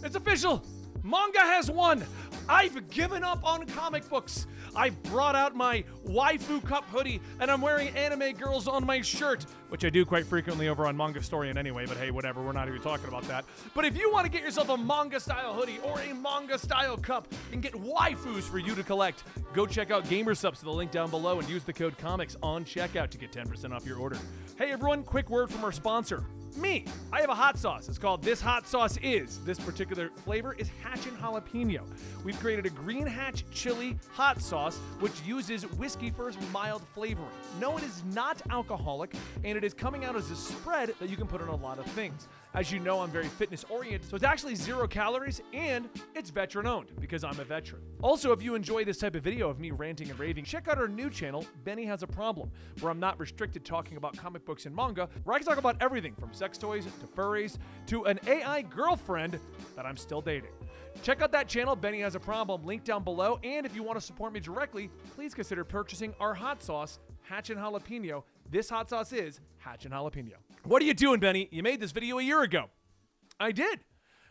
It's official! Manga has won! I've given up on comic books! I brought out my waifu cup hoodie, and I'm wearing anime girls on my shirt, which I do quite frequently over on Comicstorian anyway, but hey, whatever, we're not even talking about that. But if you want to get yourself a manga-style hoodie or a manga-style cup and get waifus for you to collect, go check out GamerSupps to the link down below and use the code COMICS on checkout to get 10% off your order. Hey everyone, quick word from our sponsor. Me. I have a hot sauce. It's called This Hot Sauce Is. This particular flavor is Hatch and Jalapeno. We've created a green hatch chili hot sauce which uses whiskey for its mild flavoring. No, it is not alcoholic, and it is coming out as a spread that you can put on a lot of things. As you know, I'm very fitness oriented, so it's actually 0 calories and it's veteran owned because I'm a veteran. Also, if you enjoy this type of video of me ranting and raving, check out our new channel, Benny Has a Problem, where I'm not restricted talking about comic books and manga, where I can talk about everything from sex toys to furries to an AI girlfriend that I'm still dating. Check out that channel, Benny Has a Problem, link down below, and if you want to support me directly, please consider purchasing our hot sauce, Hatch and Jalapeno. This hot sauce is Hatch and Jalapeno. What are you doing, Benny? You made this video a year ago. I did.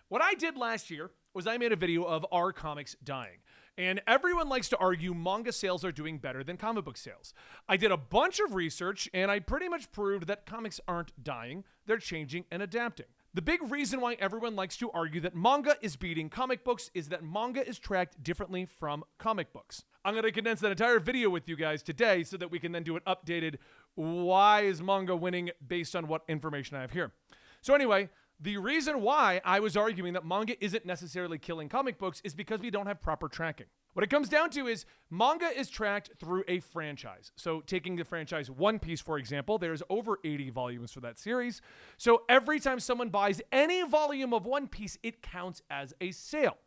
What I did last year was I made a video of our comics dying. And everyone likes to argue manga sales are doing better than comic book sales. I did a bunch of research and I pretty much proved that comics aren't dying, they're changing and adapting. The big reason why everyone likes to argue that manga is beating comic books is that manga is tracked differently from comic books. I'm going to condense that entire video with you guys today so that we can then do an updated why is manga winning based on what information I have here. So anyway, the reason why I was arguing that manga isn't necessarily killing comic books is because we don't have proper tracking. What it comes down to is manga is tracked through a franchise. So taking the franchise One Piece, for example, there's over 80 volumes for that series. So every time someone buys any volume of One Piece, it counts as a sale.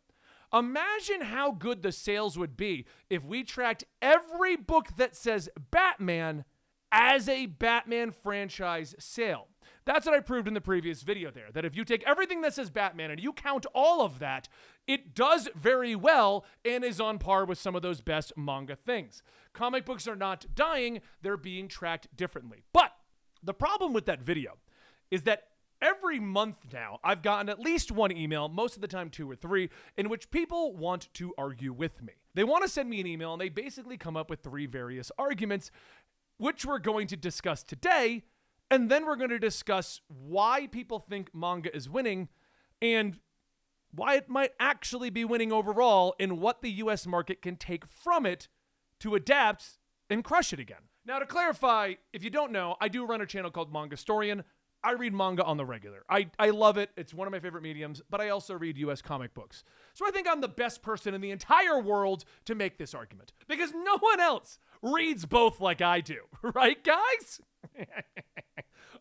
Imagine how good the sales would be if we tracked every book that says Batman as a Batman franchise sale. That's what I proved in the previous video there, that if you take everything that says Batman and you count all of that, it does very well and is on par with some of those best manga things. Comic books are not dying, they're being tracked differently. But the problem with that video is that every month now, I've gotten at least one email, most of the time 2 or 3, in which people want to argue with me. They want to send me an email and they basically come up with 3 various arguments, which we're going to discuss today, and then we're going to discuss why people think manga is winning and why it might actually be winning overall and what the US market can take from it to adapt and crush it again. Now, to clarify, if you don't know, I do run a channel called Comicstorian. I read manga on the regular. I love it. It's one of my favorite mediums, but I also read US comic books. So I think I'm the best person in the entire world to make this argument because no one else reads both like I do. Right, guys?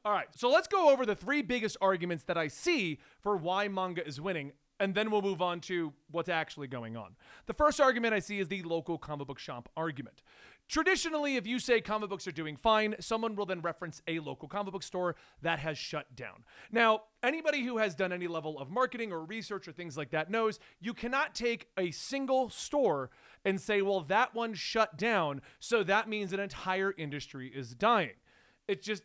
All right, so let's go over the 3 biggest arguments that I see for why manga is winning, and then we'll move on to what's actually going on. The first argument I see is the local comic book shop argument. Traditionally, if you say comic books are doing fine, someone will then reference a local comic book store that has shut down. Now, anybody who has done any level of marketing or research or things like that knows you cannot take a single store and say, well, that one shut down, so that means an entire industry is dying. It's just,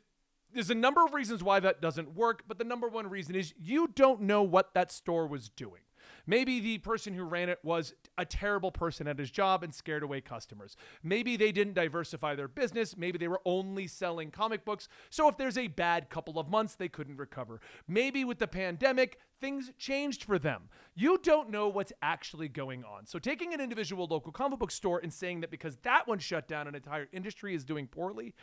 there's a number of reasons why that doesn't work, but the number one reason is you don't know what that store was doing. Maybe the person who ran it was a terrible person at his job and scared away customers. Maybe they didn't diversify their business. Maybe they were only selling comic books. So if there's a bad couple of months, they couldn't recover. Maybe with the pandemic, things changed for them. You don't know what's actually going on. So taking an individual local comic book store and saying that because that one shut down, an entire industry is doing poorly,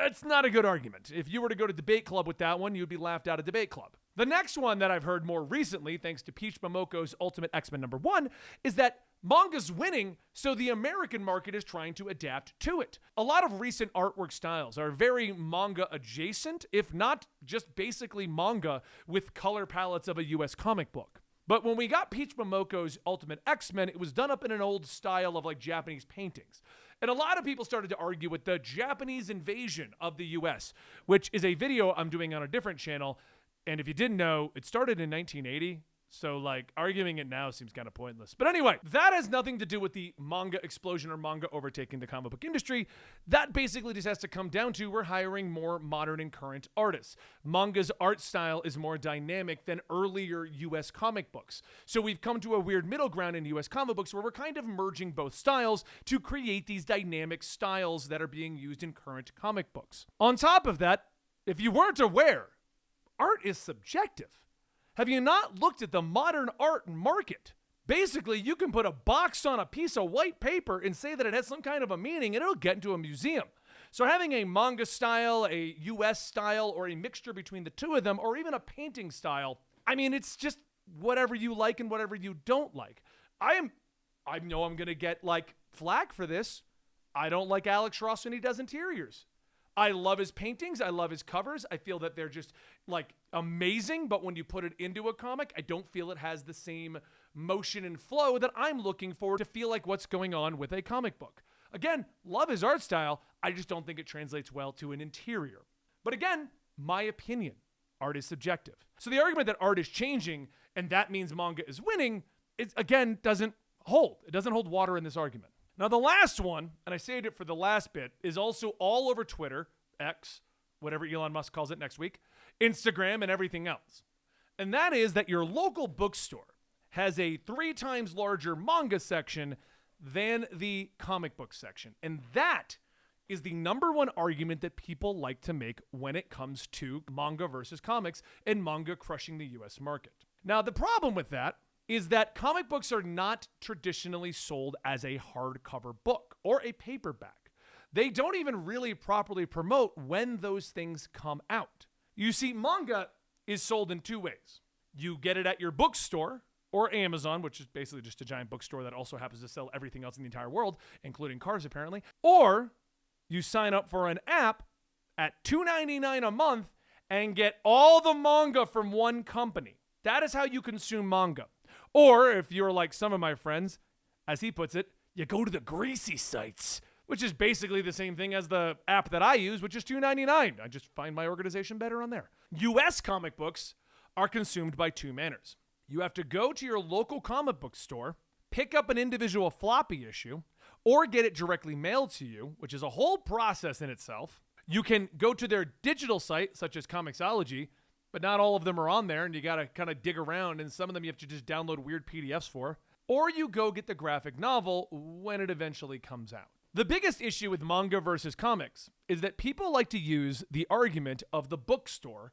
it's not a good argument. If you were to go to debate club with that one, you'd be laughed out of debate club. The next one that I've heard more recently, thanks to Peach Momoko's Ultimate X-Men #1, is that manga's winning, so the American market is trying to adapt to it. A lot of recent artwork styles are very manga adjacent, if not just basically manga with color palettes of a US comic book. But when we got Peach Momoko's Ultimate X-Men, it was done up in an old style of like Japanese paintings. And a lot of people started to argue with the Japanese invasion of the US, which is a video I'm doing on a different channel. And if you didn't know, it started in 1980. So, like, arguing it now seems kind of pointless. But anyway, that has nothing to do with the manga explosion or manga overtaking the comic book industry. That basically just has to come down to we're hiring more modern and current artists. Manga's art style is more dynamic than earlier US comic books. So we've come to a weird middle ground in US comic books where we're kind of merging both styles to create these dynamic styles that are being used in current comic books. On top of that, if you weren't aware, art is subjective. Have you not looked at the modern art market? Basically, you can put a box on a piece of white paper and say that it has some kind of a meaning and it'll get into a museum. So having a manga style, a US style, or a mixture between the two of them, or even a painting style, I mean, it's just whatever you like and whatever you don't like. I know I'm going to get like flack for this. I don't like Alex Ross when he does interiors. I love his paintings. I love his covers. I feel that they're just like amazing, but when you put it into a comic, I don't feel it has the same motion and flow that I'm looking for to feel like what's going on with a comic book. Again, love his art style. I just don't think it translates well to an interior. But again, my opinion. Art is subjective. So the argument that art is changing and that means manga is winning, again, doesn't hold. It doesn't hold water in this argument. Now, the last one, and I saved it for the last bit, is also all over Twitter, X, whatever Elon Musk calls it next week, Instagram, and everything else. And that is that your local bookstore has a 3 times larger manga section than the comic book section. And that is the number one argument that people like to make when it comes to manga versus comics and manga crushing the US market. Now, the problem with that is that comic books are not traditionally sold as a hardcover book or a paperback. They don't even really properly promote when those things come out. You see, manga is sold in 2 ways. You get it at your bookstore or Amazon, which is basically just a giant bookstore that also happens to sell everything else in the entire world, including cars apparently, or you sign up for an app at $2.99 a month and get all the manga from one company. That is how you consume manga. Or if you're like some of my friends, as he puts it, you go to the greasy sites, which is basically the same thing as the app that I use, which is $2.99. I just find my organization better on there. US comic books are consumed by 2 manners. You have to go to your local comic book store, pick up an individual floppy issue, or get it directly mailed to you, which is a whole process in itself. You can go to their digital site, such as Comicsology, but not all of them are on there, and you got to kind of dig around, and some of them you have to just download weird PDFs for. Or you go get the graphic novel when it eventually comes out. The biggest issue with manga versus comics is that people like to use the argument of the bookstore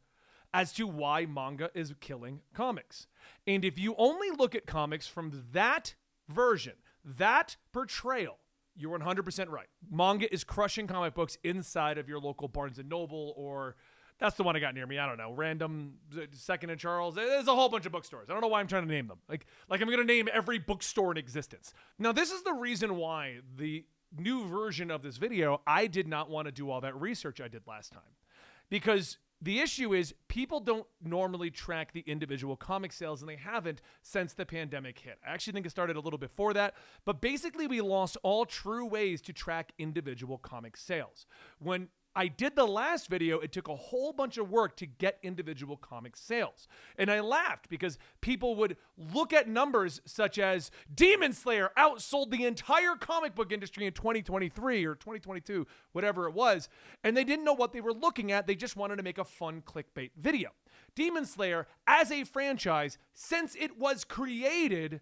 as to why manga is killing comics. And if you only look at comics from that version, that portrayal, you're 100% right. Manga is crushing comic books inside of your local Barnes & Noble, or that's the one I got near me. I don't know. Random, Second and Charles. There's a whole bunch of bookstores. I don't know why I'm trying to name them. Like I'm going to name every bookstore in existence. Now, this is the reason why the new version of this video, I did not want to do all that research I did last time. Because the issue is people don't normally track the individual comic sales, and they haven't since the pandemic hit. I actually think it started a little before that, but basically we lost all true ways to track individual comic sales. When I did the last video, it took a whole bunch of work to get individual comic sales. And I laughed because people would look at numbers such as Demon Slayer outsold the entire comic book industry in 2023 or 2022, whatever it was, and they didn't know what they were looking at. They just wanted to make a fun clickbait video. Demon Slayer, as a franchise, since it was created,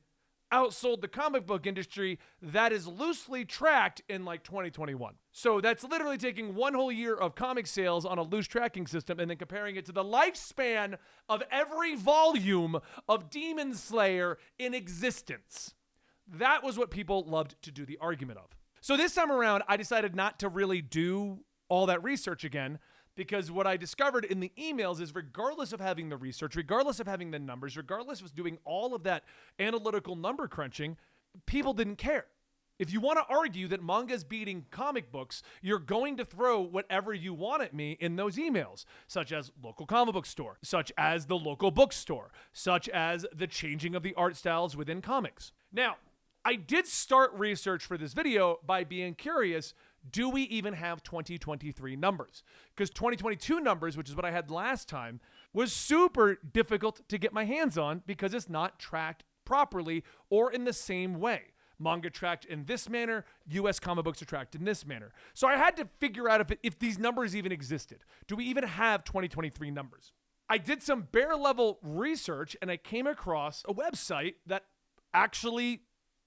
outsold the comic book industry that is loosely tracked in like 2021. So that's literally taking 1 whole year of comic sales on a loose tracking system and then comparing it to the lifespan of every volume of Demon Slayer in existence. That was what people loved to do the argument of. So this time around, I decided not to really do all that research again, because what I discovered in the emails is regardless of having the research, regardless of having the numbers, regardless of doing all of that analytical number crunching, people didn't care. If you want to argue that manga is beating comic books, you're going to throw whatever you want at me in those emails, such as local comic book store, such as the local bookstore, such as the changing of the art styles within comics. Now, I did start research for this video by being curious, do we even have 2023 numbers? Because 2022 numbers, which is what I had last time, was super difficult to get my hands on because it's not tracked properly or in the same way. Manga tracked in this manner, US comic books are tracked in this manner. So I had to figure out if these numbers even existed. Do we even have 2023 numbers? I did some bare level research and I came across a website that actually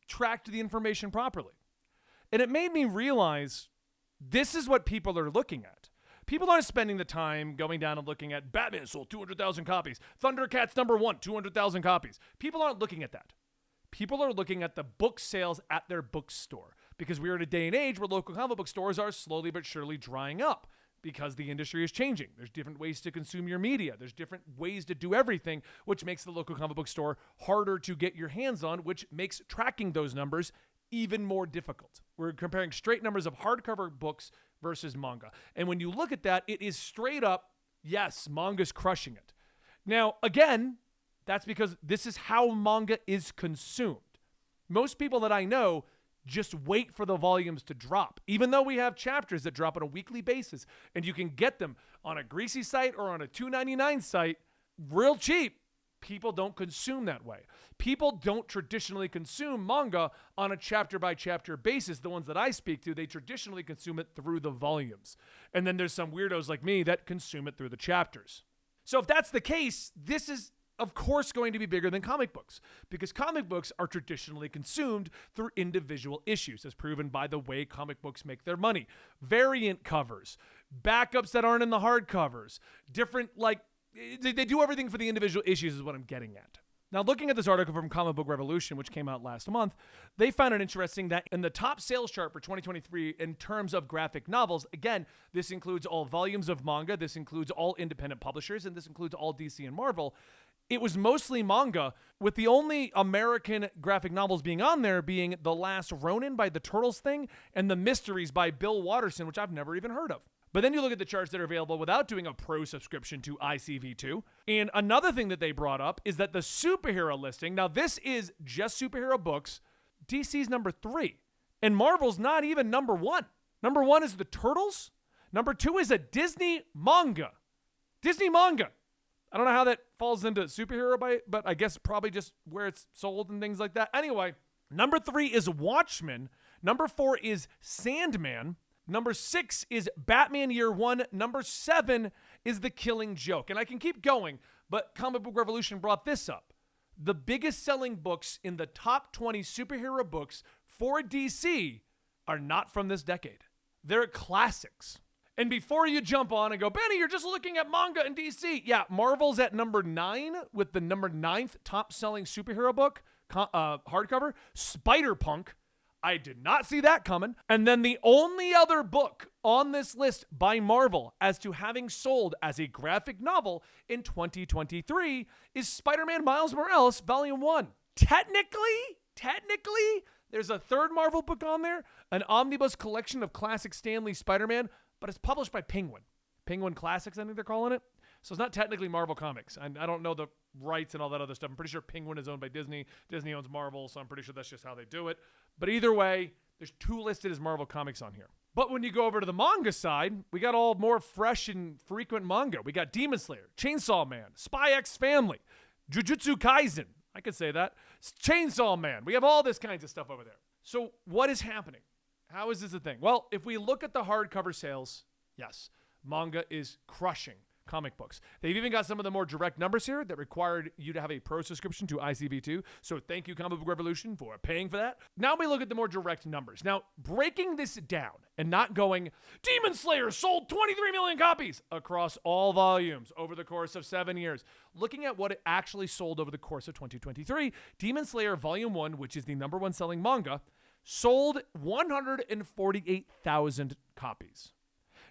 tracked the information properly. And it made me realize this is what people are looking at. People aren't spending the time going down and looking at Batman sold 200,000 copies, Thundercats #1, 200,000 copies. People aren't looking at that. People are looking at the book sales at their bookstore because we're in a day and age where local comic book stores are slowly but surely drying up because the industry is changing. There's different ways to consume your media. There's different ways to do everything, which makes the local comic book store harder to get your hands on, which makes tracking those numbers even more difficult. We're comparing straight numbers of hardcover books versus manga. And when you look at that, it is straight up, yes, manga's crushing it. Now, again, that's because this is how manga is consumed. Most people that I know just wait for the volumes to drop, even though we have chapters that drop on a weekly basis, and you can get them on a greasy site or on a $2.99 site real cheap. People don't consume that way. People don't traditionally consume manga on a chapter-by-chapter basis. The ones that I speak to, they traditionally consume it through the volumes. And then there's some weirdos like me that consume it through the chapters. So if that's the case, this is of course going to be bigger than comic books because comic books are traditionally consumed through individual issues, as proven by the way comic books make their money. Variant covers, backups that aren't in the hardcovers, different, like, they do everything for the individual issues is what I'm getting at. Now, looking at this article from Comic Book Revolution, which came out last month, they found it interesting that in the top sales chart for 2023 in terms of graphic novels, again, this includes all volumes of manga, this includes all independent publishers, and this includes all DC and Marvel. It was mostly manga, with the only American graphic novels being on there being The Last Ronin by the Turtles thing and The Mysteries by Bill Watterson, which I've never even heard of. But then you look at the charts that are available without doing a pro subscription to ICV2. And another thing that they brought up is that the superhero listing, now this is just superhero books, DC's number 3. And Marvel's not even number 1. Number 1 is the Turtles. Number 2 is a Disney manga. Disney manga. I don't know how that falls into superhero, but I guess probably just where it's sold and things like that. Anyway, number 3 is Watchmen. Number 4 is Sandman. Number 6 is Batman Year One. Number 7 is The Killing Joke. And I can keep going, but Comic Book Revolution brought this up. The biggest selling books in the top 20 superhero books for DC are not from this decade. They're classics. And before you jump on and go, Benny, you're just looking at manga and DC. Yeah, Marvel's at number 9 with the number 9th top selling superhero book, hardcover, Spider-Punk. I did not see that coming. And then the only other book on this list by Marvel as to having sold as a graphic novel in 2023 is Spider-Man Miles Morales Volume 1. Technically, there's a third Marvel book on there, an omnibus collection of classic Stan Lee Spider-Man, but it's published by Penguin. Penguin Classics, I think they're calling it. So it's not technically Marvel Comics. I don't know the rights and all that other stuff. I'm pretty sure Penguin is owned by Disney. Disney owns Marvel, so I'm pretty sure that's just how they do it. But either way, there's 2 listed as Marvel Comics on here. But when you go over to the manga side, we got all more fresh and frequent manga. We got Demon Slayer, Chainsaw Man, Spy X Family, Jujutsu Kaisen. I could say that. Chainsaw Man. We have all this kinds of stuff over there. So what is happening? How is this a thing? Well, if we look at the hardcover sales, yes, manga is crushing comic books. They've even got some of the more direct numbers here that required you to have a pro subscription to ICV2. So thank you, Comic Book Revolution, for paying for that. Now we look at the more direct numbers. Now, breaking this down and not going, Demon Slayer sold 23 million copies across all volumes over the course of 7 years. Looking at what it actually sold over the course of 2023, Demon Slayer Volume 1, which is the number 1 selling manga, sold 148,000 copies.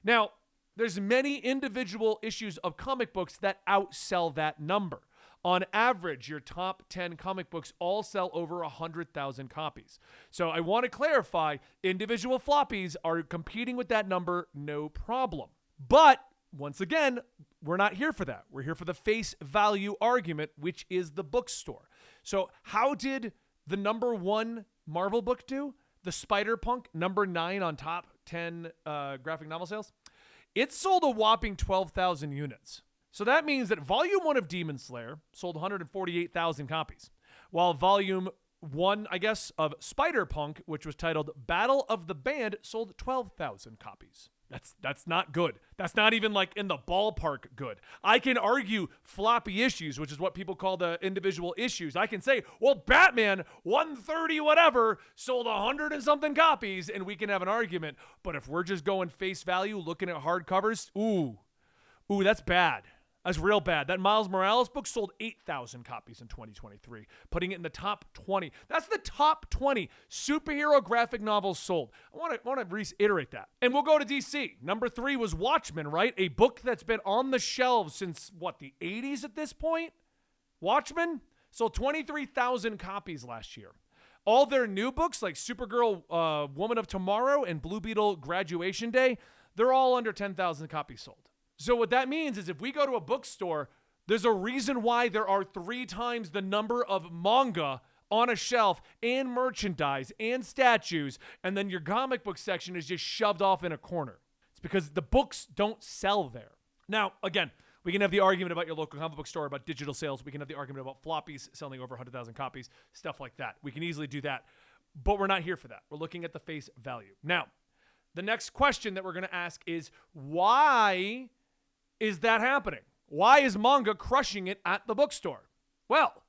Now, there's many individual issues of comic books that outsell that number. On average, your top 10 comic books all sell over 100,000 copies. So I want to clarify, individual floppies are competing with that number, no problem. But once again, we're not here for that. We're here for the face value argument, which is the bookstore. So how did the number 1 Marvel book do? The Spider-Punk, number 9 on top 10 graphic novel sales? It sold a whopping 12,000 units. So that means that Volume 1 of Demon Slayer sold 148,000 copies, while Volume 1, I guess, of Spider-Punk, which was titled Battle of the Band, sold 12,000 copies. That's not good. That's not even like in the ballpark good. I can argue floppy issues, which is what people call the individual issues. I can say, well, Batman 130 whatever sold 100 and something copies, and we can have an argument. But if we're just going face value, looking at hardcovers, ooh, that's bad. That's real bad. That Miles Morales book sold 8,000 copies in 2023, putting it in the top 20. That's the top 20 superhero graphic novels sold. I want to reiterate that. And we'll go to DC. Number 3 was Watchmen, right? A book that's been on the shelves since, the 80s at this point? Watchmen sold 23,000 copies last year. All their new books, like Supergirl, Woman of Tomorrow, and Blue Beetle Graduation Day, they're all under 10,000 copies sold. So what that means is if we go to a bookstore, there's a reason why there are 3 times the number of manga on a shelf and merchandise and statues, and then your comic book section is just shoved off in a corner. It's because the books don't sell there. Now, again, we can have the argument about your local comic book store, about digital sales. We can have the argument about floppies selling over 100,000 copies, stuff like that. We can easily do that, but we're not here for that. We're looking at the face value. Now, the next question that we're going to ask is, why is that happening? Why is manga crushing it at the bookstore? Well,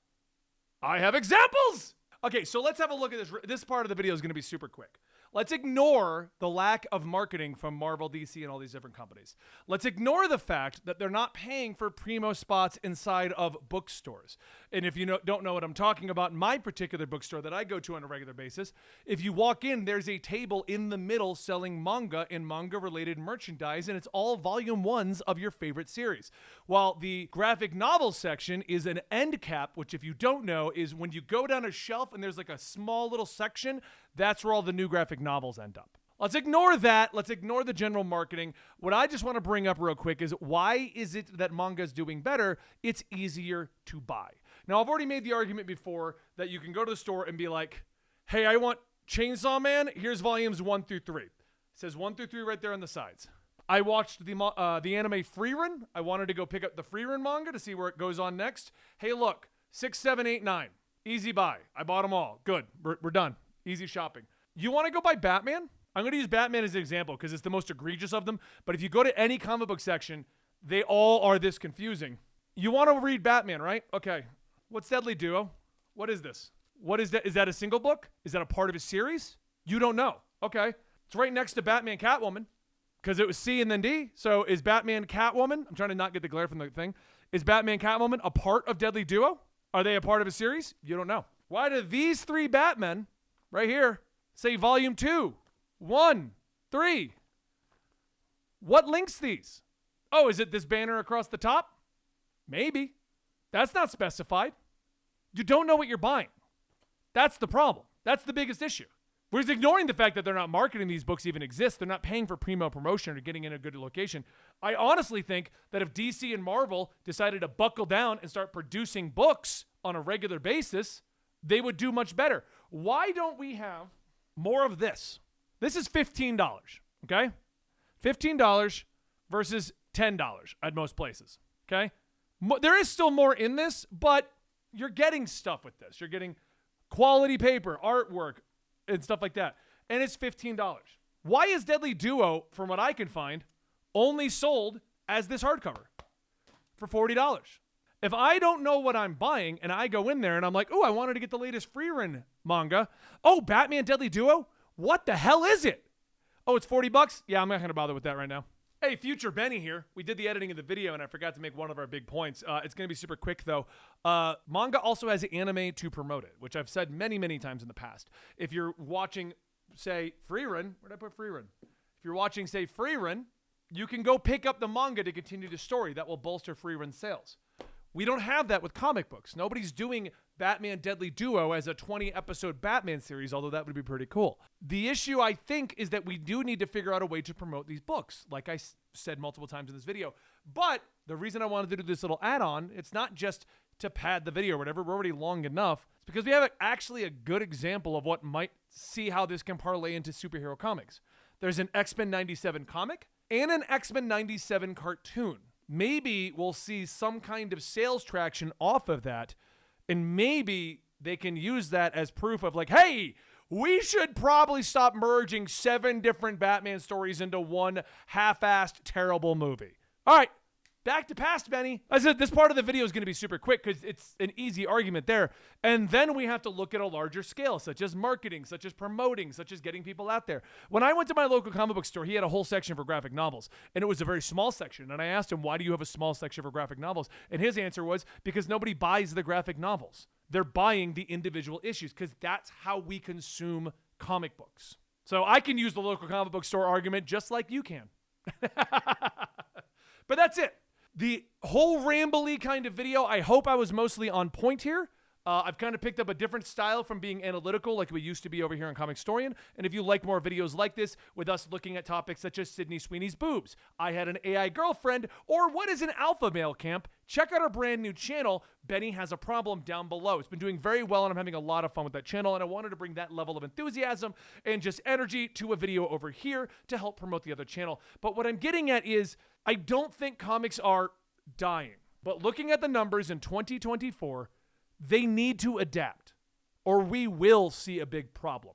I have examples. Okay, so let's have a look at this. This part of the video is going to be super quick. Let's ignore the lack of marketing from Marvel, DC, and all these different companies. Let's ignore the fact that they're not paying for primo spots inside of bookstores. And if you don't know what I'm talking about, my particular bookstore that I go to on a regular basis, if you walk in, there's a table in the middle selling manga and manga-related merchandise, and it's all volume 1s of your favorite series. While the graphic novel section is an end cap, which if you don't know, is when you go down a shelf and there's like a small little section, that's where all the new graphic novels end up. Let's ignore that. Let's ignore the general marketing. What I just want to bring up real quick is, why is it that manga is doing better? It's easier to buy. Now, I've already made the argument before that you can go to the store and be like, hey, I want Chainsaw Man. Here's volumes 1 through 3. It says 1 through 3 right there on the sides. I watched the anime Free Run. I wanted to go pick up the Free Run manga to see where it goes on next. Hey, look, 6, 7, 8, 9. Easy buy. I bought them all. Good. We're done. Easy shopping. You want to go buy Batman? I'm going to use Batman as an example because it's the most egregious of them. But if you go to any comic book section, they all are this confusing. You want to read Batman, right? Okay. What's Deadly Duo? What is this? What is that? Is that a single book? Is that a part of a series? You don't know. Okay. It's right next to Batman Catwoman because it was C and then D. So is Batman Catwoman? I'm trying to not get the glare from the thing. Is Batman Catwoman a part of Deadly Duo? Are they a part of a series? You don't know. Why do these 3 Batmen right here say volume 2, 1, 3? What links these? Oh, is it this banner across the top? Maybe. That's not specified. You don't know what you're buying. That's the problem. That's the biggest issue. We're just ignoring the fact that they're not marketing these books even exist. They're not paying for primo promotion or getting in a good location. I honestly think that if DC and Marvel decided to buckle down and start producing books on a regular basis, they would do much better. Why don't we have more of this? This is $15, okay? $15 versus $10 at most places, okay? There is still more in this, but you're getting stuff with this. You're getting quality paper, artwork, and stuff like that. And it's $15. Why is Deadly Duo, from what I can find, only sold as this hardcover for $40? If I don't know what I'm buying and I go in there and I'm like, oh, I wanted to get the latest Free Run manga. Oh, Batman Deadly Duo? What the hell is it? Oh, it's $40? Yeah, I'm not going to bother with that right now. Hey, Future Benny here. We did the editing of the video and I forgot to make one of our big points. It's going to be super quick though. Manga also has anime to promote it, which I've said many, many times in the past. If you're watching, say, Free Run, where'd I put Free Run? If you're watching, say, Free Run, you can go pick up the manga to continue the story. That will bolster Free Run sales. We don't have that with comic books. Nobody's doing Batman Deadly Duo as a 20-episode Batman series, although that would be pretty cool. The issue, I think, is that we do need to figure out a way to promote these books, like I said multiple times in this video. But the reason I wanted to do this little add-on, it's not just to pad the video or whatever. We're already long enough. It's because we have actually a good example of what might see how this can parlay into superhero comics. There's an X-Men 97 comic and an X-Men 97 cartoon. maybe we'll see some kind of sales traction off of that. And maybe they can use that as proof of like, hey, we should probably stop merging 7 different Batman stories into one half-assed terrible movie. All right, back to past, Benny. I said this part of the video is going to be super quick because it's an easy argument there. And then we have to look at a larger scale, such as marketing, such as promoting, such as getting people out there. When I went to my local comic book store, he had a whole section for graphic novels. And it was a very small section. And I asked him, why do you have a small section for graphic novels? And his answer was, because nobody buys the graphic novels. They're buying the individual issues because that's how we consume comic books. So I can use the local comic book store argument just like you can. But that's it. The whole rambly kind of video, I hope I was mostly on point here. I've kind of picked up a different style from being analytical like we used to be over here on Comicstorian. And if you like more videos like this with us looking at topics such as Sydney Sweeney's boobs, I had an AI girlfriend, or what is an alpha male camp, check out our brand new channel, Benny Has a Problem, down below. It's been doing very well and I'm having a lot of fun with that channel, and I wanted to bring that level of enthusiasm and just energy to a video over here to help promote the other channel. But what I'm getting at is I don't think comics are dying. But looking at the numbers in 2024, they need to adapt, or we will see a big problem.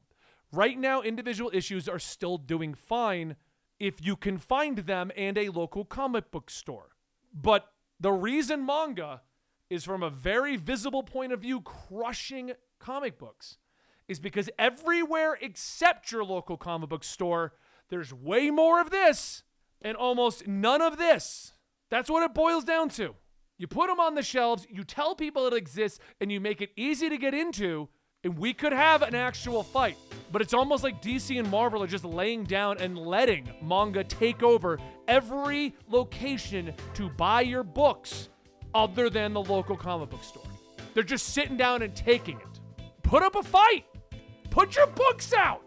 Right now, individual issues are still doing fine if you can find them and a local comic book store. But the reason manga is, from a very visible point of view, crushing comic books is because everywhere except your local comic book store, there's way more of this and almost none of this. That's what it boils down to. You put them on the shelves, you tell people it exists, and you make it easy to get into, and we could have an actual fight. But it's almost like DC and Marvel are just laying down and letting manga take over every location to buy your books other than the local comic book store. They're just sitting down and taking it. Put up a fight. Put your books out.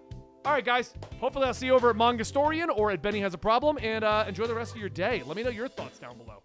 All right, guys. Hopefully I'll see you over at Manga Storian or at Benny Has a Problem, and enjoy the rest of your day. Let me know your thoughts down below.